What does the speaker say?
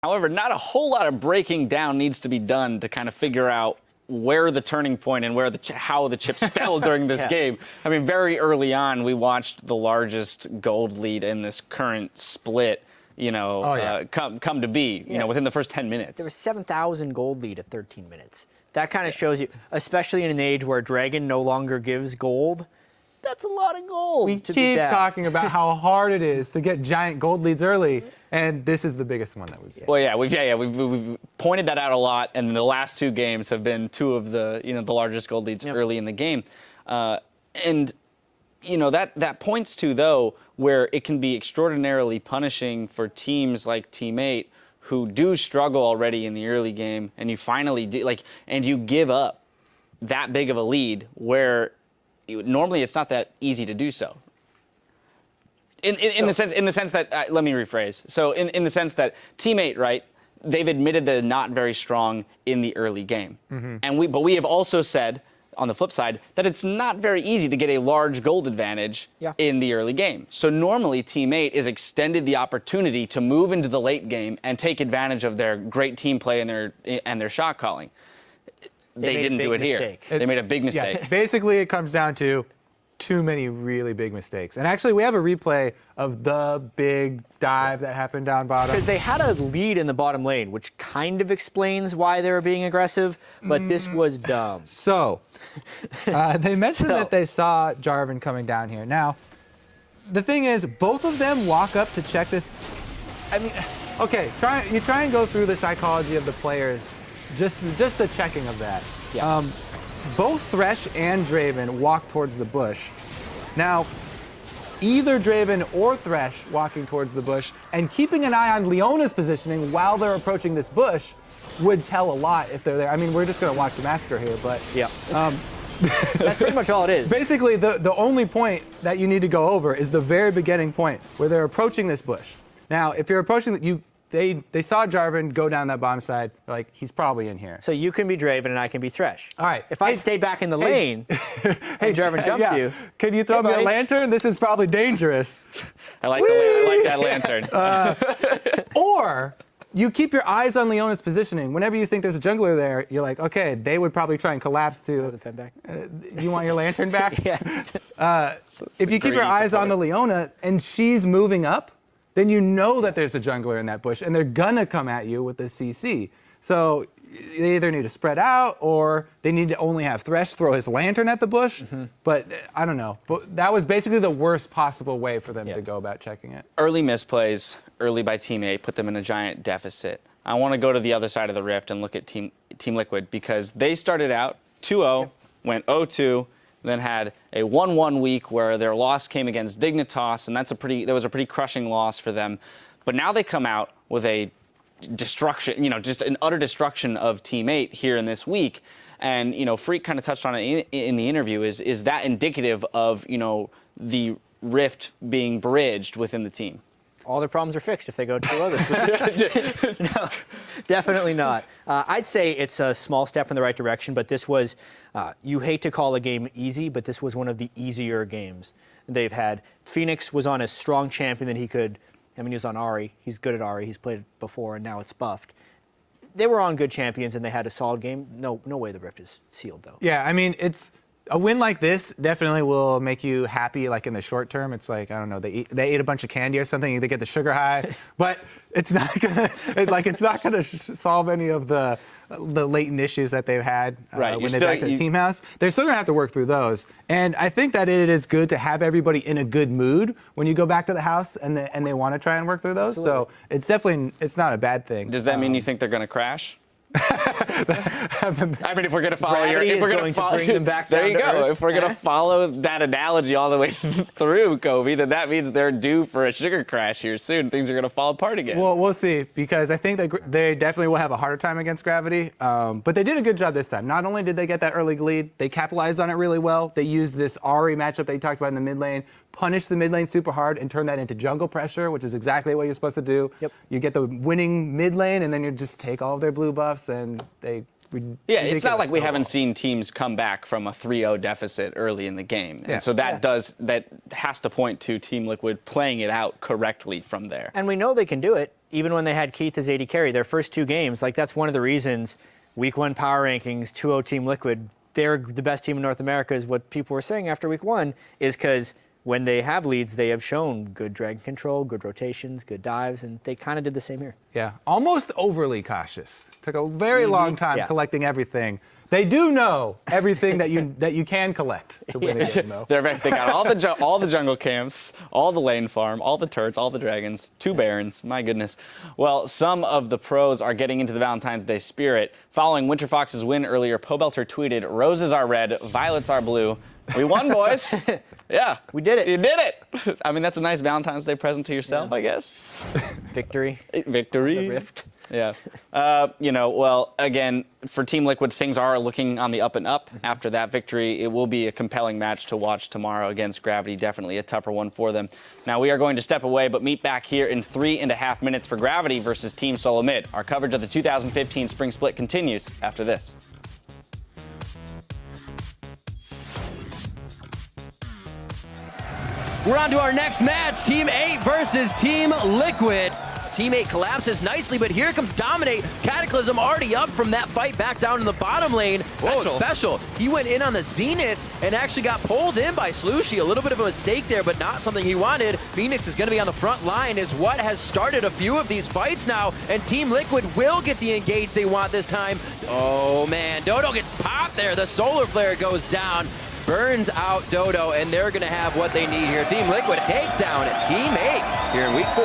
However, not a whole lot of breaking down needs to be done to kind of figure out where the turning point and how the chips fell during this game. I mean, very early on, we watched the largest gold lead in this current split, come to be, within the first 10 minutes. There was 7,000 gold lead at 13 minutes. That kind of shows you, especially in an age where Dragon no longer gives gold, that's a lot of gold. We keep talking about how hard it is to get giant gold leads early, and this is the biggest one that we've seen. Well, yeah, we've pointed that out a lot, and the last two games have been two of the the largest gold leads early in the game, and that points to though where it can be extraordinarily punishing for teams like Team 8 who do struggle already in the early game, and you finally and you give up that big of a lead where normally it's not that easy to do so. In the sense that let me rephrase. So in the sense that Team 8, right? They've admitted they're not very strong in the early game, but we have also said on the flip side that it's not very easy to get a large gold advantage in the early game. So normally Team 8 is extended the opportunity to move into the late game and take advantage of their great team play and their shot calling. They didn't do it here. They made a big mistake. Yeah, basically, it comes down to too many really big mistakes. And actually, we have a replay of the big dive that happened down bottom. Because they had a lead in the bottom lane, which kind of explains why they were being aggressive, but this was dumb. So, they mentioned that they saw Jarvan coming down here. Now, the thing is, both of them walk up to check this. I mean, okay, you try and go through the psychology of the players. Just the checking of that. Yeah. Both Thresh and Draven walk towards the bush. Now, either Draven or Thresh walking towards the bush and keeping an eye on Leona's positioning while they're approaching this bush would tell a lot if they're there. I mean, we're just going to watch the massacre here, but that's pretty much all it is. Basically, the only point that you need to go over is the very beginning point where they're approaching this bush. Now, if you're approaching They saw Jarvan go down that bottom side, like, he's probably in here. So you can be Draven and I can be Thresh. All right. If I stay back in the lane and Jarvan jumps you. Can you throw me a lantern? This is probably dangerous. I like that lantern. Or you keep your eyes on Leona's positioning. Whenever you think there's a jungler there, you're like, okay, they would probably try and collapse to. The pen back. You want your lantern back? Yeah. If you keep your eyes on the Leona and she's moving up, then you know that there's a jungler in that bush, and they're gonna come at you with the CC. So they either need to spread out, or they need to only have Thresh throw his lantern at the bush. But I don't know. But that was basically the worst possible way for them to go about checking it. Early misplays, early by Team 8, put them in a giant deficit. I want to go to the other side of the rift and look at Team Liquid, because they started out 2-0, went 0-2, then had a 1-1 week where their loss came against Dignitas, and that was a pretty crushing loss for them. But now they come out with a destruction, just an utter destruction of Team 8 here in this week. And, Freak kind of touched on it in the interview. Is that indicative of, the rift being bridged within the team? All their problems are fixed if they go 2-0 this week. No, definitely not. I'd say it's a small step in the right direction, but this was, you hate to call a game easy, but this was one of the easier games they've had. Phoenix was on a strong champion that he was on Ahri. He's good at Ahri. He's played it before, and now it's buffed. They were on good champions, and they had a solid game. No way the rift is sealed, though. Yeah, I mean, a win like this definitely will make you happy, like in the short term. It's like, I don't know, they ate a bunch of candy or something, they get the sugar high, but it's not gonna solve any of the latent issues that they've had when they're back to the team house. They're still gonna have to work through those. And I think that it is good to have everybody in a good mood when you go back to the house and they want to try and work through those. Absolutely. So it's not a bad thing. Does that mean you think they're gonna crash? I mean, if we're gonna follow bring them back there you go. Earth. If we're gonna follow that analogy all the way through, Kobe, then that means they're due for a sugar crash here soon. Things are gonna fall apart again. Well, we'll see, because I think that they definitely will have a harder time against Gravity. But they did a good job this time. Not only did they get that early lead, they capitalized on it really well. They used this Ahri matchup that you talked about in the mid lane, punish the mid lane super hard, and turn that into jungle pressure, which is exactly what you're supposed to do. Yep. You get the winning mid lane, and then you just take all of their blue buffs, and they Yeah, it's not like we haven't seen teams come back from a 3-0 deficit early in the game. And so that has to point to Team Liquid playing it out correctly from there. And we know they can do it, even when they had Keith as AD carry. Their first 2 games, like that's one of the reasons Week 1 power rankings, 2-0 Team Liquid, they're the best team in North America is what people were saying after Week 1, is because when they have leads, they have shown good dragon control, good rotations, good dives, and they kind of did the same here. Yeah, almost overly cautious. Took a very long time collecting everything. They do know everything that you can collect to win a game, though. They got all the jungle camps, all the lane farm, all the turrets, all the dragons, 2 barons. My goodness. Well, some of the pros are getting into the Valentine's Day spirit. Following Winter Fox's win earlier, Pobelter tweeted, "Roses are red, violets are blue. We won, boys." Yeah, we did it. You did it. I mean, that's a nice Valentine's Day present to yourself, I guess. Victory. Victory. The rift. Yeah. Well, again, for Team Liquid, things are looking on the up and up. After that victory, it will be a compelling match to watch tomorrow against Gravity. Definitely a tougher one for them. Now, we are going to step away, but meet back here in 3.5 minutes for Gravity versus Team Solo Mid. Our coverage of the 2015 Spring Split continues after this. We're on to our next match, Team 8 versus Team Liquid. Team 8 collapses nicely, but here comes Dominate. Cataclysm already up from that fight back down in the bottom lane. Whoa, special. He went in on the Zenith and actually got pulled in by Slushy. A little bit of a mistake there, but not something he wanted. Phoenix is going to be on the front line, is what has started a few of these fights now, and Team Liquid will get the engage they want this time. Oh man, Dodo gets popped there. The Solar Flare goes down. Burns out Dodo, and they're going to have what they need here. Team Liquid take down at Team 8 here in Week 4.